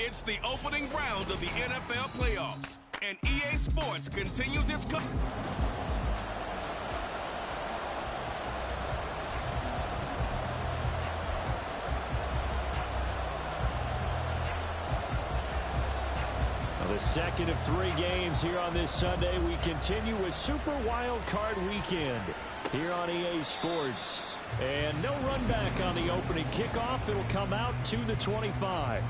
It's the opening round of the NFL playoffs, and EA Sports continues its coverage. The second of 3 games here on this Sunday. We continue with Super Wild Card Weekend here on EA Sports. And no run back on the opening kickoff. It'll come out to the 25.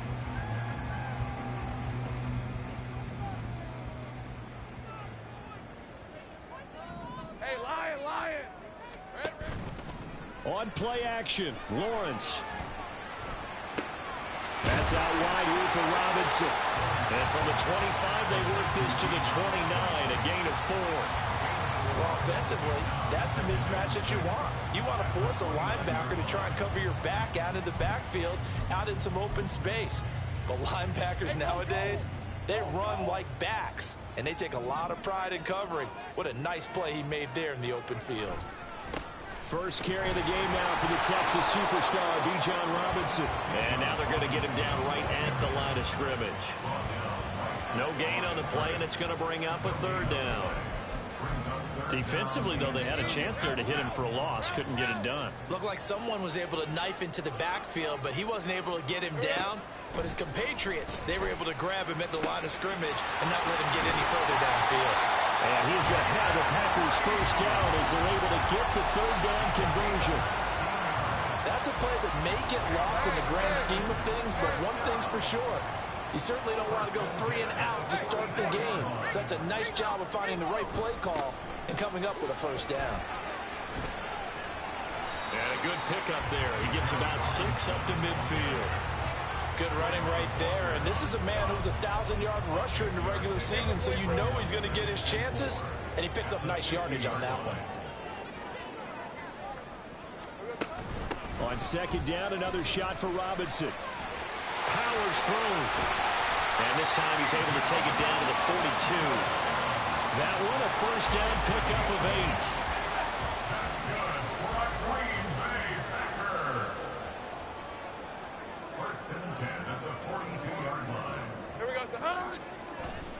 Hey, Lion! On play action, Lawrence. That's out wide here for Robinson. And from the 25, they work this to the 29, a gain of 4. Well, offensively, that's the mismatch that you want. You want to force a linebacker to try and cover your back out in the backfield, out in some open space. But linebackers nowadays, they run like backs, and they take a lot of pride in covering. What a nice play he made there in the open field. First carry of the game now for the Texas superstar, Bijan Robinson. And now they're going to get him down right at the line of scrimmage. No gain on the play, and it's going to bring up a 3rd down. Defensively, though, they had a chance there to hit him for a loss. Couldn't get it done. Looked like someone was able to knife into the backfield, but he wasn't able to get him down. But his compatriots, they were able to grab him at the line of scrimmage and not let him get any further downfield. And he's going to have the Packers first down as they're able to get the 3rd down conversion. That's a play that may get lost in the grand scheme of things, but one thing's for sure. You certainly don't want to go 3 and out to start the game. So that's a nice job of finding the right play call and coming up with a first down. And a good pickup there. He gets about 6 up to midfield. Good running right there. And this is a man who's a 1,000-yard rusher in the regular season, so you know he's going to get his chances, and he picks up nice yardage on that one. On 2nd down, another shot for Robinson. Powers through. And this time he's able to take it down to the 42. That one a first down pickup of 8.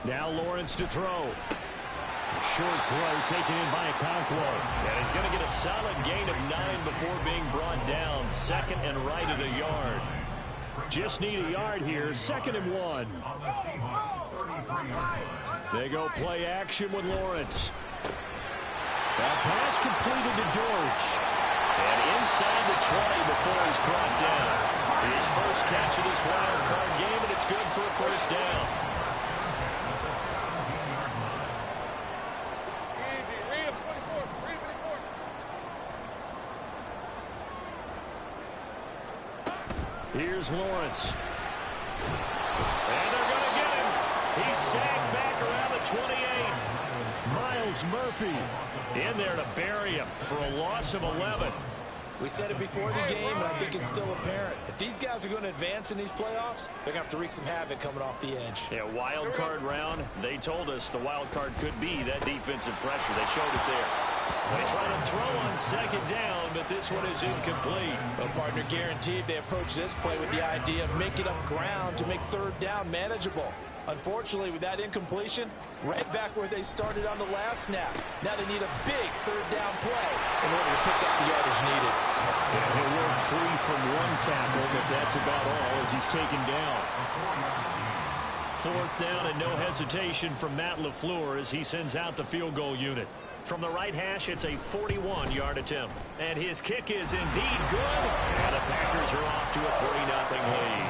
Now Lawrence to throw. A short throw taken in by Okonkwo. And he's going to get a solid gain of 9 before being brought down. 2nd and right of the yard. Just need a yard here. 2nd and 1. They go play action with Lawrence. That pass completed to Dortch. And inside the 20 before he's brought down. His first catch of this wild card game, and it's good for a first down. Here's Lawrence. And they're going to get him. He's sagged back around the 28. Myles Murphy in there to bury him for a loss of 11. We said it before the game, and I think it's still apparent. If these guys are going to advance in these playoffs, they're going to have to wreak some havoc coming off the edge. Yeah, wild card round. They told us the wild card could be that defensive pressure. They showed it there. They try to throw on 2nd down, but this one is incomplete. Well, partner, guaranteed they approach this play with the idea of making up ground to make 3rd down manageable. Unfortunately, with that incompletion, right back where they started on the last snap. Now they need a big 3rd down play in order to pick up the yardage needed. Yeah, he'll work free from 1 tackle, but that's about all as he's taken down. 4th down and no hesitation from Matt LaFleur as he sends out the field goal unit. From the right hash, it's a 41-yard attempt. And his kick is indeed good. And the Packers are off to a 3-0 lead.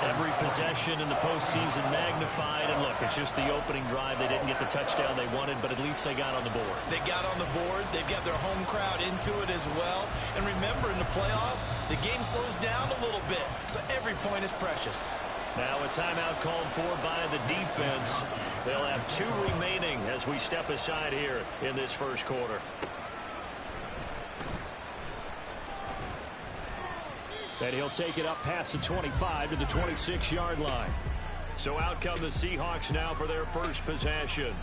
Every possession in the postseason magnified. And look, it's just the opening drive. They didn't get the touchdown they wanted, but at least they got on the board. They got on the board. They've got their home crowd into it as well. And remember, in the playoffs, the game slows down a little bit. So every point is precious. Now a timeout called for by the defense. They'll have 2 remaining as we step aside here in this first quarter. And he'll take it up past the 25 to the 26-yard line. So out come the Seahawks now for their first possession.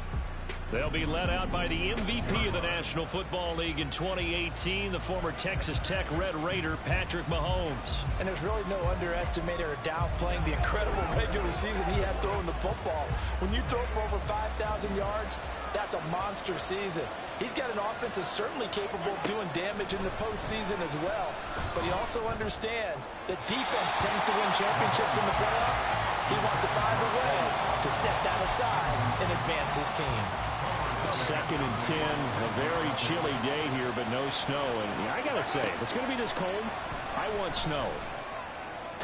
They'll be led out by the MVP of the National Football League in 2018, the former Texas Tech Red Raider, Patrick Mahomes. And there's really no underestimating or downplaying the incredible regular season he had throwing the football. When you throw for over 5,000 yards, that's a monster season. He's got an offense that's certainly capable of doing damage in the postseason as well. But he also understands that defense tends to win championships in the playoffs. He wants to find a way to set that aside and advance his team. 2nd and 10, a very chilly day here, but no snow. And I got to say, if it's going to be this cold, I want snow.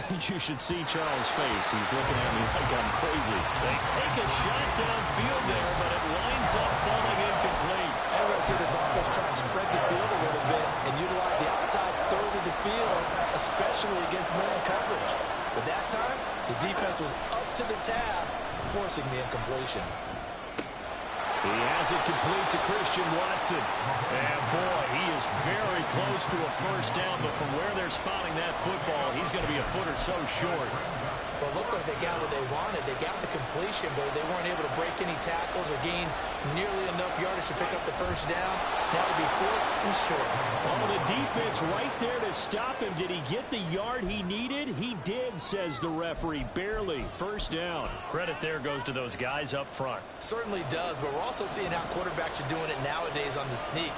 You should see Charles' face. He's looking at me like I'm crazy. They take a shot downfield there, but it winds up falling incomplete. Everyone see this offense try and spread the field a little bit and utilize the outside third of the field, especially against man coverage. But that time, the defense was up to the task, forcing the incompletion. He has it complete to Christian Watson. And, boy, he is very close to a first down, but from where they're spotting that football, he's going to be a foot or so short. Well, it looks like they got what they wanted. They got the completion, but they weren't able to break any tackles or gain nearly enough yardage to pick up the first down. Now it'll be 4th and short. Oh, the defense right there to stop him. Did he get the yard he needed? He did, says the referee. Barely. First down. Credit there goes to those guys up front. Certainly does, but we're also seeing how quarterbacks are doing it nowadays on the sneak.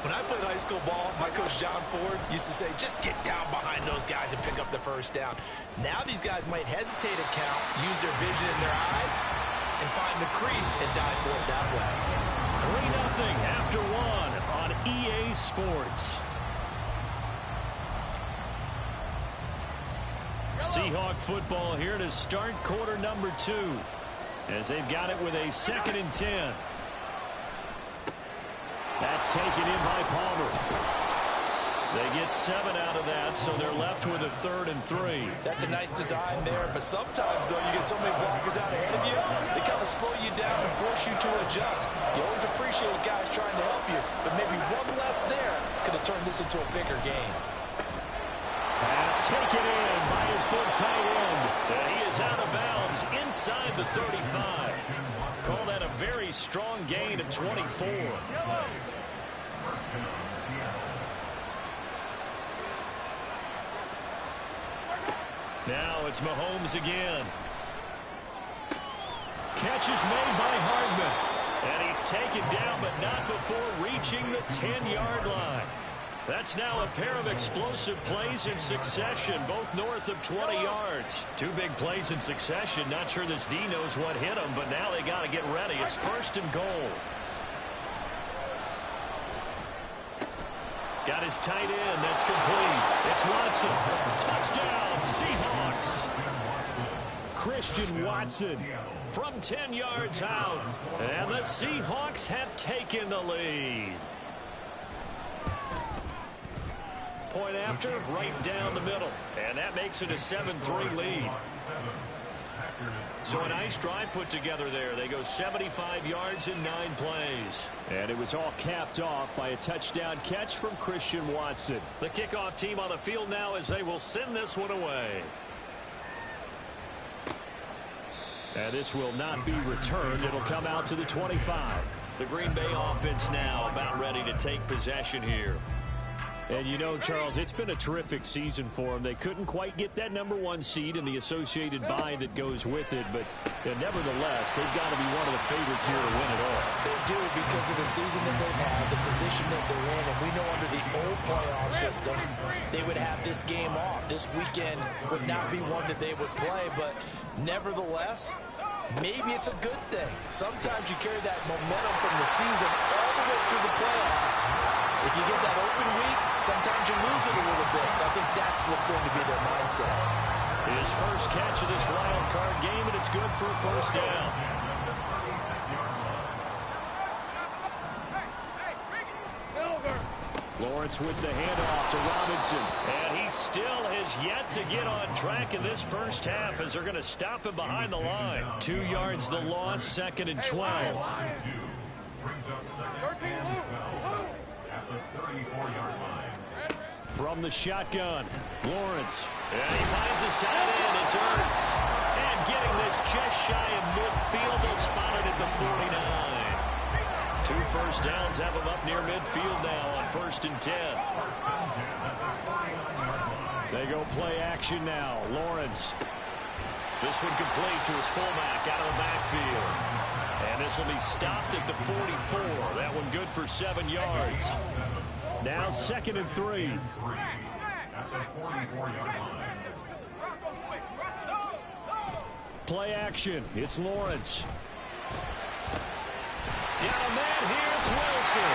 When I played high school ball, my coach John Ford used to say, just get down behind those guys and pick up the first down. Now these guys might hesitate to count, use their vision in their eyes, and find the crease and dive for it that way. 3-0 after 1 on EA Sports. Seahawk football here to start quarter number 2, as they've got it with a 2nd and 10. That's taken in by Palmer. They get 7 out of that, so they're left with a 3rd and 3. That's a nice design there, but sometimes, though, you get so many blockers out ahead of you, they kind of slow you down and force you to adjust. You always appreciate guys trying to help you, but maybe one less there could have turned this into a bigger game. Pass taken in by his big tight end. And he is out of bounds inside the 35. Call that a very strong gain of 24. Now it's Mahomes again. Catch is made by Hardman. And he's taken down, but not before reaching the 10-yard line. That's now a pair of explosive plays in succession, both north of 20 yards. 2 big plays in succession. Not sure this D knows what hit him, but now they got to get ready. It's 1st and goal. Got his tight end. That's complete. It's Watson. Touchdown, Seahawks. Christian Watson from 10 yards out. And the Seahawks have taken the lead. Point after, right down the middle. And that makes it a 7-3 lead. So a nice drive put together there. They go 75 yards in 9 plays. And it was all capped off by a touchdown catch from Christian Watson. The kickoff team on the field now as they will send this one away. And this will not be returned. It'll come out to the 25. The Green Bay offense now about ready to take possession here. And you know, Charles, it's been a terrific season for them. They couldn't quite get that #1 seed and the associated bye that goes with it. But nevertheless, they've got to be one of the favorites here to win it all. They do, because of the season that they've had, the position that they're in. And we know under the old playoff system, they would have this game off. This weekend would not be one that they would play. But nevertheless, maybe it's a good thing. Sometimes you carry that momentum from the season all the way through the playoffs. If you get that open week, sometimes you lose it a little bit. So I think that's what's going to be their mindset. His first catch of this wild card game, and it's good for a first down. Lawrence with the handoff to Robinson. And he still has yet to get on track in this first half as they're going to stop him behind the line. 2 yards the loss, 2nd and 12. From the shotgun, Lawrence. And he finds his tight end. It's Ertz. And getting this just shy of midfield. They'll spot it at the 49. 2 first downs have him up near midfield now on 1st and 10. They go play action now. Lawrence. This one complete to his fullback out of the backfield. And this will be stopped at the 44. That one good for 7 yards. Now 2nd and 3. Play action. It's Lawrence. Down a man here. It's Wilson.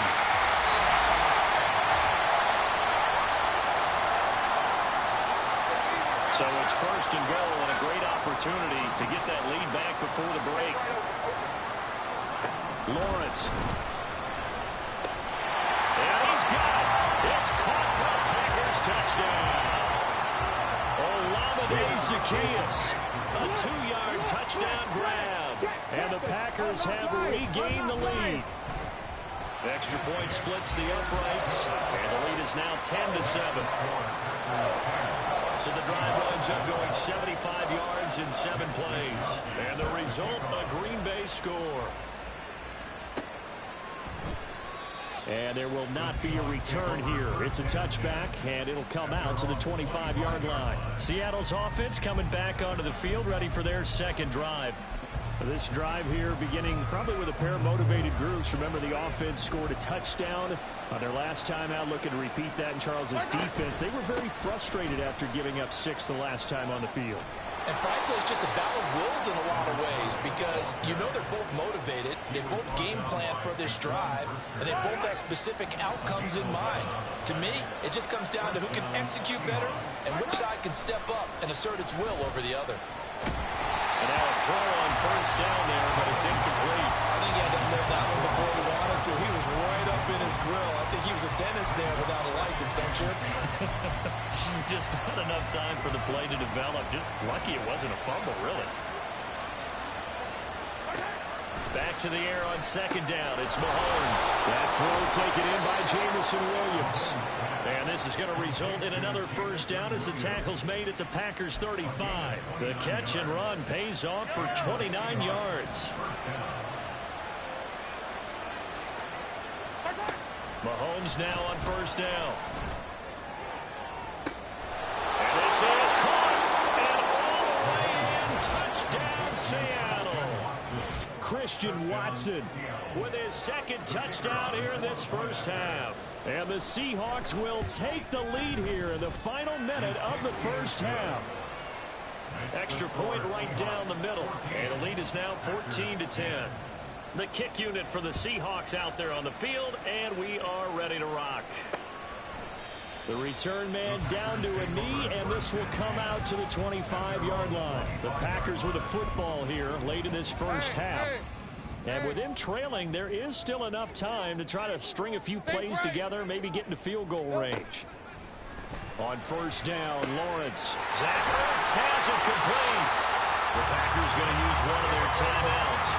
So it's 1st and goal and a great opportunity to get that lead back before the break. Lawrence. And he's got it. It's caught for a Packers touchdown. Olamide Zaccheaus. A 2-yard touchdown grab. And the Packers have regained the lead. The extra point splits the uprights. And the lead is now 10-7. So the drive winds up going 75 yards in 7 plays. And the result, a Green Bay score. And there will not be a return here. It's a touchback, and it'll come out to the 25-yard line. Seattle's offense coming back onto the field, ready for their 2nd drive. This drive here beginning probably with a pair of motivated groups. Remember, the offense scored a touchdown on their last time out, looking to repeat that in Charles's defense. They were very frustrated after giving up 6 the last time on the field. And frankly, it's just a battle of wills in a lot of ways because you know they're both motivated, they both game plan for this drive, and they both have specific outcomes in mind. To me, it just comes down to who can execute better and which side can step up and assert its will over the other. And now a throw on 1st down there, but it's incomplete. I think he had to live that one before he wanted to. He was right up in his grill. I think he was a dentist there without a license, don't you? Just not enough time for the play to develop. Just lucky it wasn't a fumble, really. Back to the air on 2nd down. It's Mahomes. That throw taken in by Jameson Williams. And this is going to result in another 1st down as the tackle's made at the Packers 35. The catch and run pays off for 29 yards. Mahomes now on 1st down. And this is caught. And all the way in. Touchdown, Seattle. Christian Watson With his 2nd touchdown here in this 1st half. And the Seahawks will take the lead here in the final minute of the 1st half. Extra point right down the middle. And the lead is now 14-10. The kick unit for the Seahawks out there on the field, and we are ready to rock. The return man down to a knee, and this will come out to the 25-yard line. The Packers with a football here late in this 1st half. And with them trailing, there is still enough time to try to string a few plays together, maybe get into field goal range. On 1st down, Lawrence. Zach Ertz has it complete. The Packers going to use one of their timeouts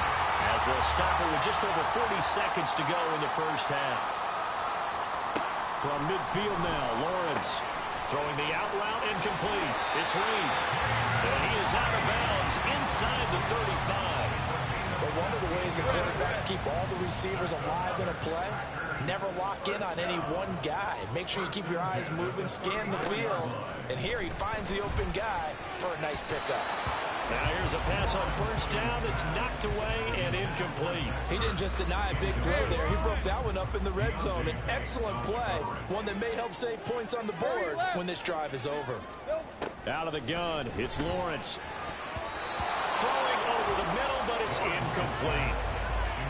as they'll stop it with just over 40 seconds to go in the 1st half. From midfield now, Lawrence. Throwing the out route incomplete. It's Reed. And he is out of bounds inside the 35. But one of the ways the quarterbacks keep all the receivers alive in a play, never lock in on any one guy. Make sure you keep your eyes moving, scan the field. And here he finds the open guy for a nice pickup. Now here's a pass on 1st down that's knocked away and incomplete. He didn't just deny a big throw there. He broke that one up in the red zone. An excellent play, one that may help save points on the board when this drive is over. Out of the gun, it's Lawrence. Throwing over the middle, but it's incomplete.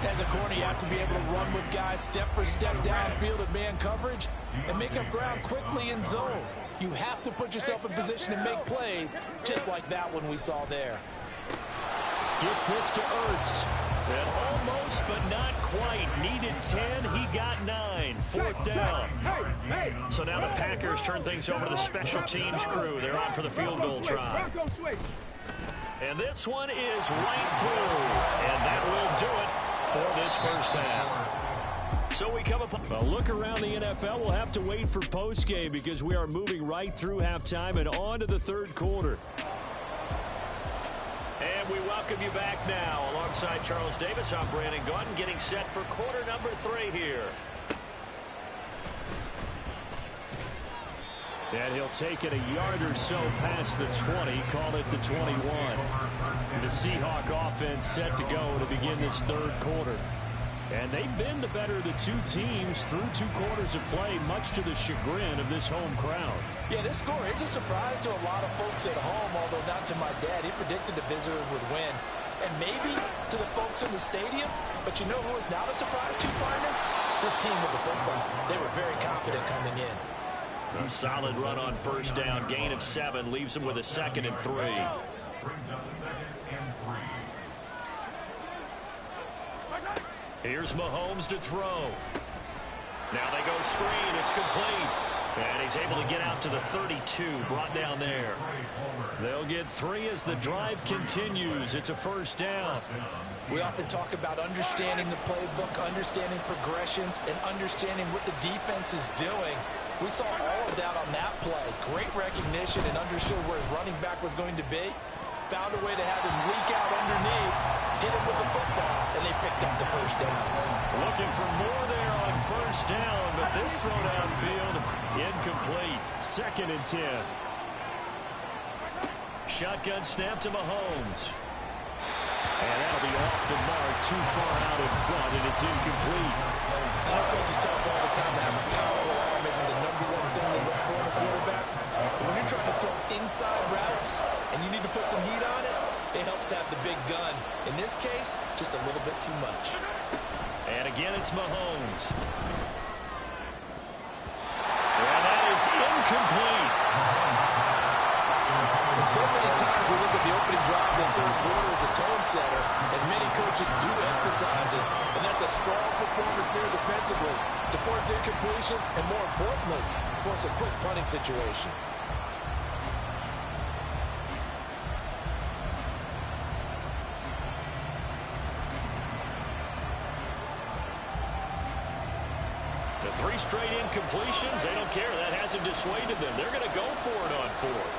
As a corner, you have to be able to run with guys step for step downfield in man coverage and make up ground quickly in zone. You have to put yourself in position to make plays, just like that one we saw there. Gets this to Ertz. And almost, but not quite. Needed 10, he got 9. 4th down. So now the Packers turn things over to the special teams crew. They're on for the field goal try. And this one is right through. And that will do it for this 1st half. So we come up a look around the NFL. We'll have to wait for postgame because we are moving right through halftime and on to the 3rd quarter. And And we welcome you back now. Alongside Charles Davis, I'm Brandon Gaudin, getting set for quarter number 3 here. And he'll take it a yard or so past the 20, call it the 21. The Seahawk offense set to go to begin this third quarter. And they've been the better of the two teams through 2 quarters of play, much to the chagrin of this home crowd. Yeah, this score is a surprise to a lot of folks at home, although not to my dad. He predicted the visitors would win. And maybe to the folks in the stadium. But you know who is not a surprise to, partner? This team with the football. They were very confident coming in. A solid run on first down. Gain of 7 leaves them with a 2nd and 3. Brings up 2nd and 3. Here's Mahomes to throw. Now they go screen. It's complete. And he's able to get out to the 32. Brought down there. They'll get 3 as the drive continues. It's a first down. We often talk about understanding the playbook, understanding progressions, and understanding what the defense is doing. We saw all of that on that play. Great recognition and understood where his running back was going to be. Found a way to have him leak out underneath, hit him with the football, and they picked up the first down. Looking for more there on first down, but this throw downfield, incomplete. 2nd and 10. Shotgun snap to Mahomes. And that'll be off the mark, too far out in front, and it's incomplete. Our coaches tell us all the time that having a powerful arm isn't the #1 thing they look for in a quarterback. When you're trying to throw inside routes and you need to put some heat on it, it helps have the big gun. In this case, just a little bit too much. And again, it's Mahomes. And that is incomplete. And so many times we look at the opening drive in the third quarter as a tone setter, and many coaches do emphasize it. And that's a strong performance there defensively to force incompletion and, more importantly, force a quick punting situation. The 3 straight incompletions, they don't care. That hasn't dissuaded them. They're going to go for it on 4th.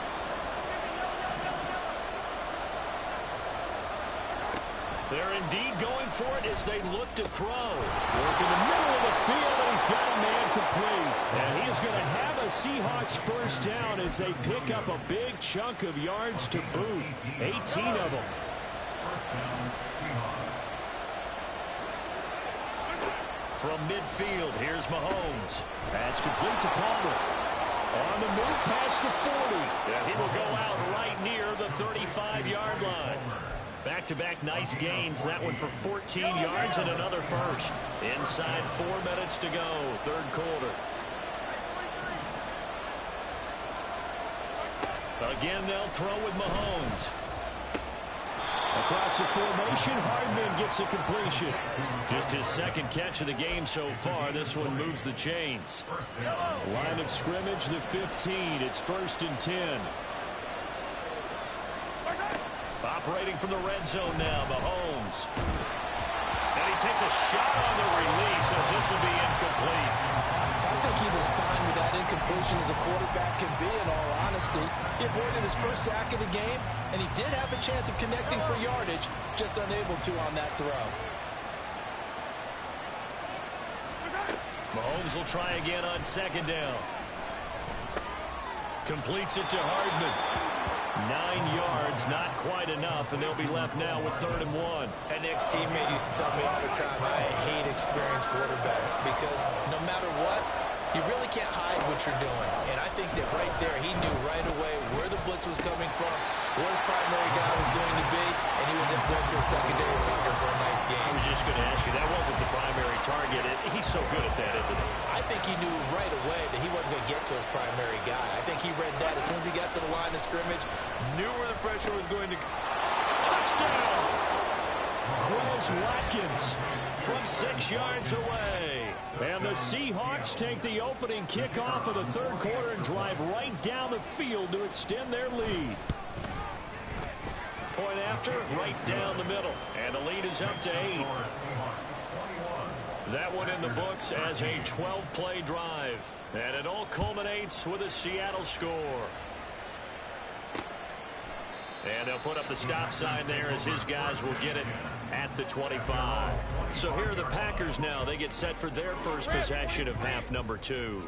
They're indeed going for it as they look to throw. Work in the middle of the field, and he's got a man complete. And he is going to have a Seahawks first down as they pick up a big chunk of yards to boot. 18 of them. First down, Seahawks. From midfield, here's Mahomes. That's complete to Palmer. On the move past the 40. And he will go out right near the 35-yard line. Back-to-back nice gains. That one for 14 yards and another first. Inside 4 minutes to go, third quarter. Again, they'll throw with Mahomes. Across the formation, Hardman gets a completion. Just his 2nd catch of the game so far. This one moves the chains. Line of scrimmage, the 15. It's 1st and 10. Operating from the red zone now, Mahomes. And he takes a shot on the release as this will be incomplete. I think he's as fine with that incompletion as a quarterback can be, in all honesty. He avoided his first sack of the game, and he did have a chance of connecting for yardage, just unable to on that throw. Mahomes will try again on 2nd down. Completes it to Hardman. 9 yards, not quite enough, and they'll be left now with 3rd and 1. An ex-teammate used to tell me all the time, I hate experienced quarterbacks because no matter what, you really can't hide what you're doing. And I think that right there, he knew right away where the blitz was coming from, where his primary guy was going to be, and he would end up going to a secondary target for a nice game. I was just going to ask you, that wasn't the primary target. He's so good at that, isn't he? I think he knew right away that he wasn't going to get to his primary guy. I think he read that as soon as he got to the line of scrimmage, knew where the pressure was going to go. Touchdown! Quez Watkins from 6 yards away. And the Seahawks take the opening kickoff of the third quarter and drive right down the field to extend their lead. Point after, right down the middle. And the lead is up to 8. That one in the books as a 12-play drive. And it all culminates with a Seattle score. And they'll put up the stop sign there as his guys will get it at the 25. So here are the Packers now. They get set for their first possession of half number 2.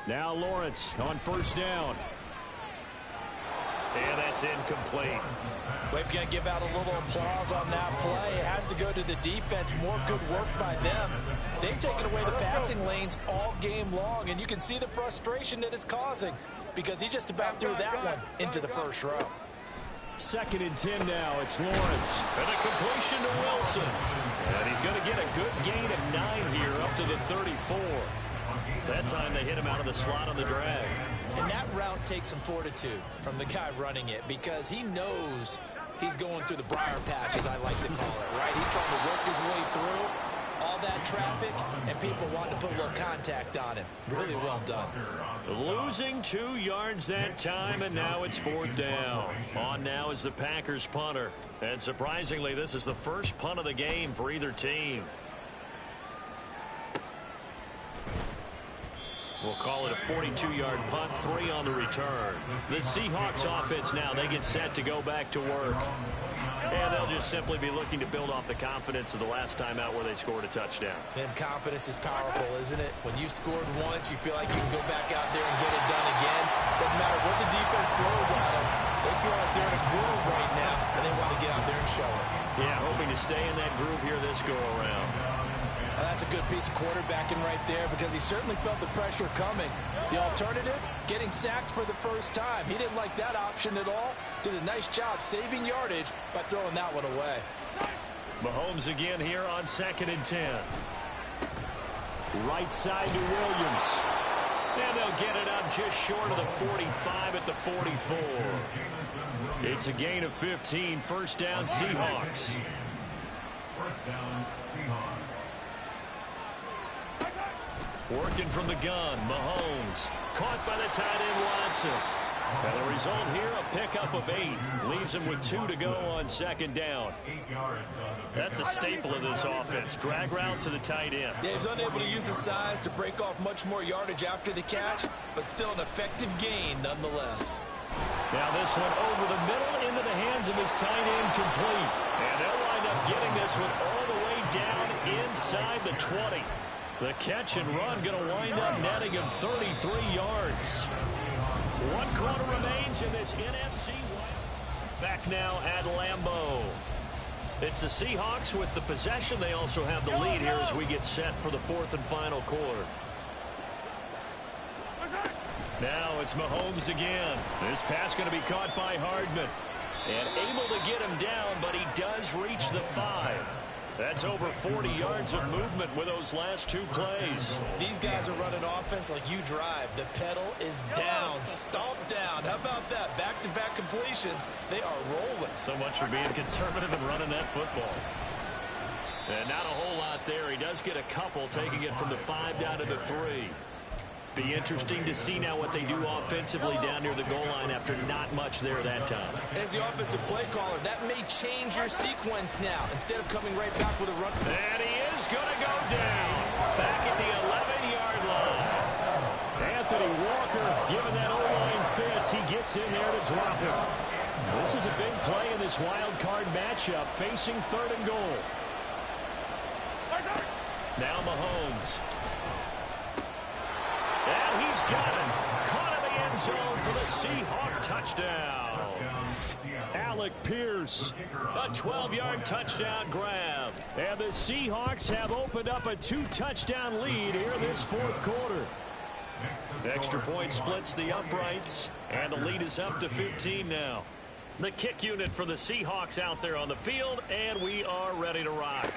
Now Lawrence on first down. And that's incomplete. We've got to give out a little applause on that play. It has to go to the defense. More good work by them. They've taken away the passing lanes all game long, and you can see the frustration that it's causing because he just about threw that one into the first row. 2nd and 10 now. It's Lawrence. And a completion to Wilson. And he's going to get a good gain of 9 here up to the 34. That time they hit him out of the slot on the drag. And that route takes some fortitude from the guy running it because he knows he's going through the briar patch, as I like to call it, right? He's trying to work his way through all that traffic, and people want to put a little contact on him. Really well done. Losing 2 yards that time, and now it's 4th down. On now is the Packers punter. And surprisingly, this is the first punt of the game for either team. We'll call it a 42-yard punt, 3 on the return. The Seahawks offense now, they get set to go back to work. And they'll just simply be looking to build off the confidence of the last time out where they scored a touchdown. And confidence is powerful, isn't it? When you've scored once, you feel like you can go back out there and get it done again. Doesn't matter what the defense throws at them. They feel like they're in a groove right now, and they want to get out there and show it. Yeah, hoping to stay in that groove here this go-around. Well, that's a good piece of quarterbacking right there because he certainly felt the pressure coming. The alternative, getting sacked for the first time. He didn't like that option at all. Did a nice job saving yardage by throwing that one away. Mahomes again here on 2nd and 10. Right side to Williams. And they'll get it up just short of the 45 at the 44. It's a gain of 15. First down, Seahawks. First down, Seahawks. Working from the gun, Mahomes. Caught by the tight end, Watson. And the result here, a pickup of 8. Leaves him with 2 to go on 2nd down. 8 yards on the That's a staple of this offense. Drag route to the tight end. Yeah, he's unable to use his size to break off much more yardage after the catch, but still an effective gain nonetheless. Now this one over the middle into the hands of his tight end, complete. And they'll wind up getting this one all the way down inside the 20. The catch and run going to wind up netting him 33 yards. 1 quarter remains in this NFC. Back now at Lambeau. It's the Seahawks with the possession. They also have the lead here as we get set for the 4th and final quarter. Now it's Mahomes again. This pass going to be caught by Hardman. And able to get him down, but he does reach the 5. That's over 40 yards of movement with those last 2 plays. These guys are running offense like you drive. The pedal is down, stomped down. How about that? Back-to-back completions. They are rolling. So much for being conservative and running that football. And not a whole lot there. He does get a couple, taking it from the 5 down to the 3. Be interesting to see now what they do offensively down near the goal line after not much there that time. As the offensive play caller, that may change your sequence now. Instead of coming right back with a run. And he is going to go down back at the 11-yard line. Anthony Walker, given that O-line fits, he gets in there to drop him. This is a big play in this wild card matchup, facing 3rd and goal. Now Mahomes. And he's got him. Caught in the end zone for the Seahawk touchdown. Alec Pierce. A 12-yard touchdown grab. And the Seahawks have opened up a 2-touchdown lead here this 4th quarter. Extra point splits the uprights, and the lead is up to 15 now. The kick unit for the Seahawks out there on the field, and we are ready to rock.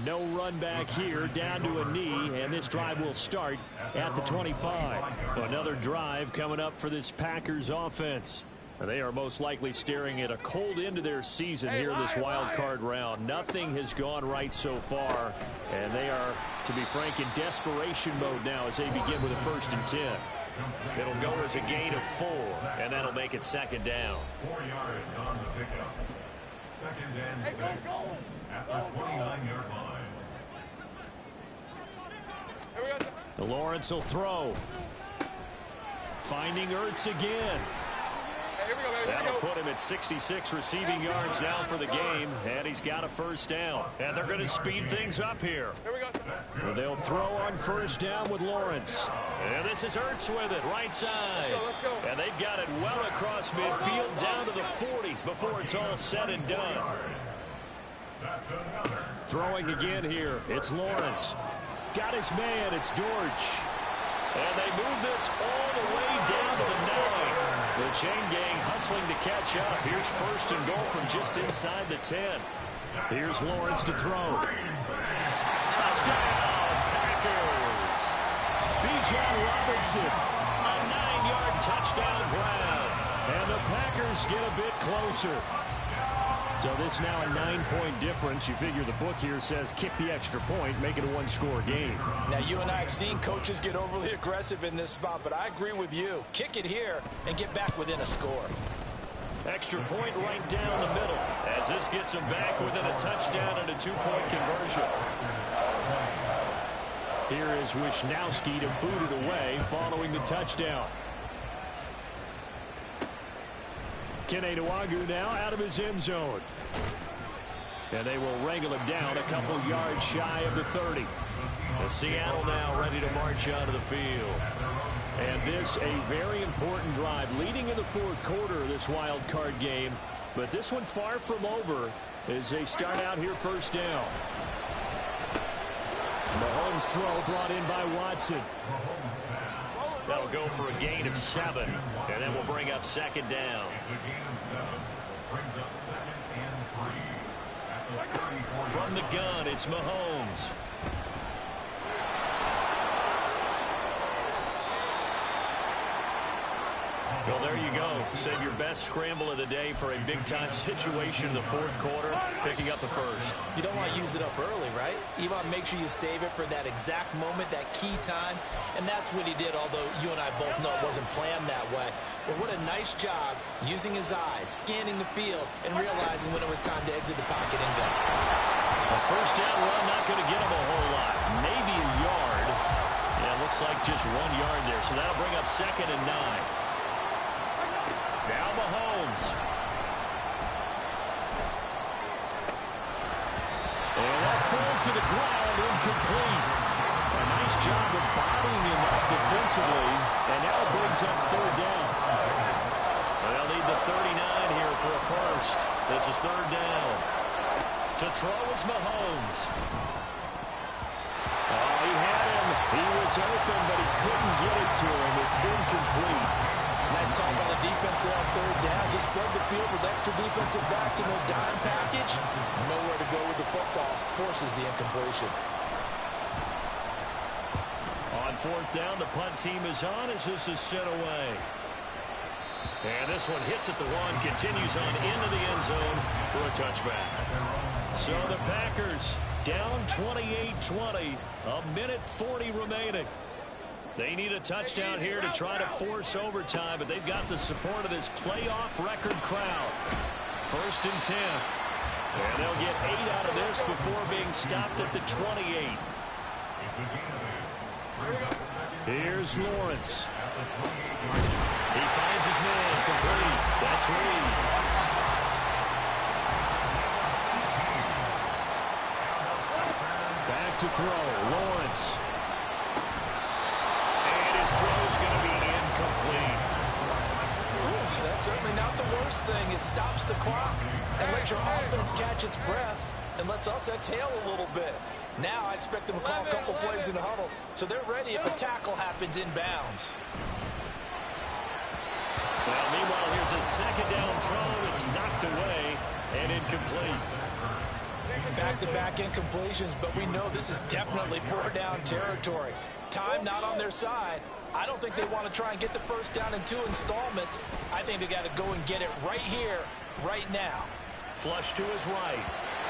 No run back here, down to a knee, and this drive will start at the 25. Another drive coming up for this Packers offense. They are most likely staring at a cold end to their season here in this wild card round. Nothing has gone right so far, and they are, to be frank, in desperation mode now as they begin with a 1st and 10. It'll go as a gain of 4, and that'll make it 2nd down. 4 yards on the pickup. 2nd and 6 at the 29-yard line. Lawrence will throw. Finding Ertz again. Here we go, baby. That'll put him at 66 receiving yards now for the game, and he's got a first down. And they're going to speed things up here. Here we go. They'll throw on first down with Lawrence. And this is Ertz with it, right side. Let's go. And they've got it well across midfield down to the 40 before it's all said and done. Throwing again here. It's Lawrence. Got his man. It's Dortch. And they move this all the way down to the 9. The chain gang hustling to catch up. Here's first and goal from just inside the 10. Here's Lawrence to throw. Touchdown, Packers. Bijan Robinson. A 9-yard touchdown grab. And the Packers get a bit closer. So this now a 9-point difference. You figure the book here says kick the extra point, make it a one-score game. Now, you and I have seen coaches get overly aggressive in this spot, but I agree with you. Kick it here and get back within a score. Extra point right down the middle as this gets them back within a touchdown and a 2-point conversion. Here is Wisnowski to boot it away following the touchdown. Kene Nwangwu now out of his end zone. And they will wrangle him down a couple yards shy of the 30. And Seattle now ready to march onto the field. And this a very important drive leading in the fourth quarter of this wild card game. But this one far from over as they start out here first down. Mahomes throw brought in by Watson. That'll go for a gain of 7, and then we'll bring up second down. From the gun, it's Mahomes. Well, there you go. Save your best scramble of the day for a big-time situation in the fourth quarter, picking up the first. You don't want to use it up early, right? You want to make sure you save it for that exact moment, that key time, and that's what he did, although you and I both know it wasn't planned that way. But what a nice job using his eyes, scanning the field, and realizing when it was time to exit the pocket and go. A first down run not going to get him a whole lot. Maybe a yard. Yeah, it looks like just 1 yard there, so that'll bring up second and 9. Now Mahomes. And that falls to the ground, incomplete. A nice job of bodying him up defensively, and now it brings up third down. They'll need the 39 here for a first. This is third down. To throw is Mahomes. Oh, he had him. He was open, but he couldn't get it to him. It's incomplete. Nice call by the defense there on third down. Just flood the field with extra defensive backs in their dime package. Nowhere to go with the football. Forces the incompletion. On fourth down, the punt team is on as this is sent away. And this one hits at the 1, continues on into the end zone for a touchback. So the Packers down 28-20, a minute 40 remaining. They need a touchdown here to try to force overtime, but they've got the support of this playoff record crowd. First and 10. And they'll get 8 out of this before being stopped at the 28. Here's Lawrence. He finds his man complete. That's Reed. Back to throw. Lawrence. Throw's going to be incomplete. Ooh, that's certainly not the worst thing. It stops the clock and lets your offense catch its breath and lets us exhale a little bit. Now I expect them to call a couple plays in the huddle so they're ready if a tackle happens inbounds. Well, meanwhile, here's a second down throw that's knocked away and incomplete. Back-to-back incompletions, but we know this is definitely 4-down territory. Time not on their side. I don't think they want to try and get the first down in 2 installments. I think they got to go and get it right here, right now. Flush to his right.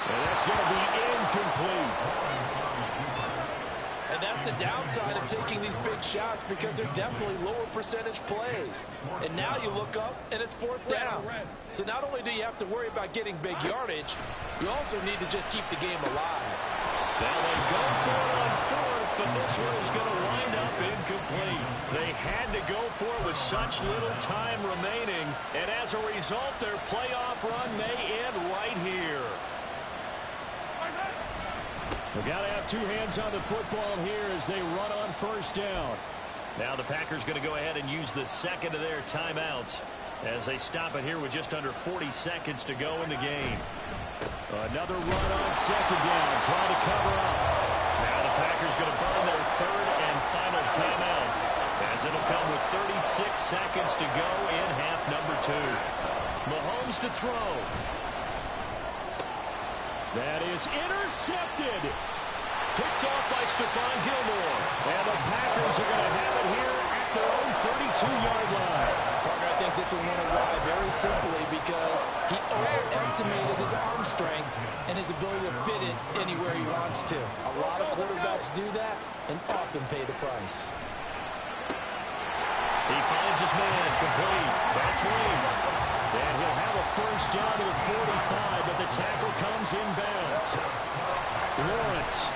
And that's going to be incomplete. And that's the downside of taking these big shots because they're definitely lower percentage plays. And now you look up and it's 4th down. So not only do you have to worry about getting big yardage, you also need to just keep the game alive. Now they go for it on 4th. but this one is going to wind up incomplete. They had to go for it with such little time remaining, and as a result, their playoff run may end right here. We've got to have two hands on the football here as they run on first down. Now the Packers going to go ahead and use the second of their timeouts as they stop it here with just under 40 seconds to go in the game. Another run on second down, trying to cover up. Now the Packers going to burn their third and final timeout as it'll come with 36 seconds to go in half number 2. Mahomes to throw. That is intercepted. Picked off by Stephon Gilmore. And the Packers are going to have it here at their own 32-yard line. Partner, I think this one went away very simply because he overestimated his arm strength and his ability to fit it anywhere he wants to. A lot of quarterbacks do that and often pay the price. He finds his man complete. That's Ring. And he'll have a first down to the 45, but the tackle comes inbounds. Lawrence.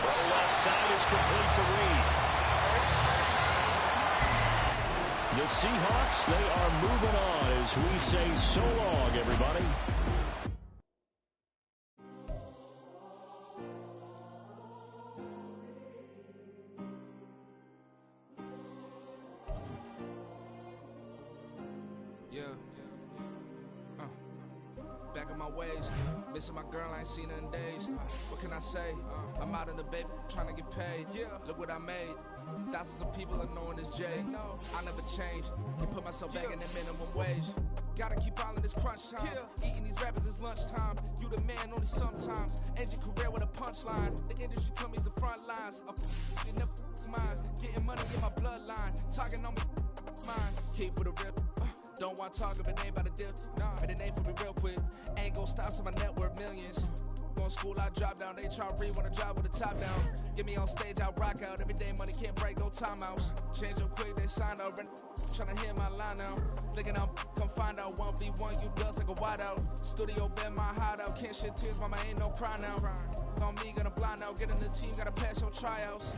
From the left side is complete to Reed. The Seahawks, they are moving on as we say so long, everybody. Back in my ways, missing my girl, I ain't seen her in days. What can I say? I'm out in the baby, trying to get paid. Look what I made. Thousands of people are knowing this Jay. I never change. Can put myself back in the minimum wage. Gotta keep all in this crunch time. Eating these rappers is lunchtime. You the man only sometimes. End your career with a punchline. The industry told me the front lines. You never mind. Getting money in my bloodline. Talking on me, mine. Keep with a real. Don't want to talk if it ain't about a deal. Made a name for me real quick. Ain't gon' stop till my net worth millions. Going school, I drop down. They try to read when I drive with the top down. Get me on stage, I rock out. Every day money can't break, no timeouts. Change up quick, they sign up. Tryna hear my line now. Thinking I'm come find out 1v1, you dust like a wideout. Studio been my hideout. Can't shed tears, mama ain't no cry now. On me, gonna blind out. Get in the team, gotta pass your tryouts.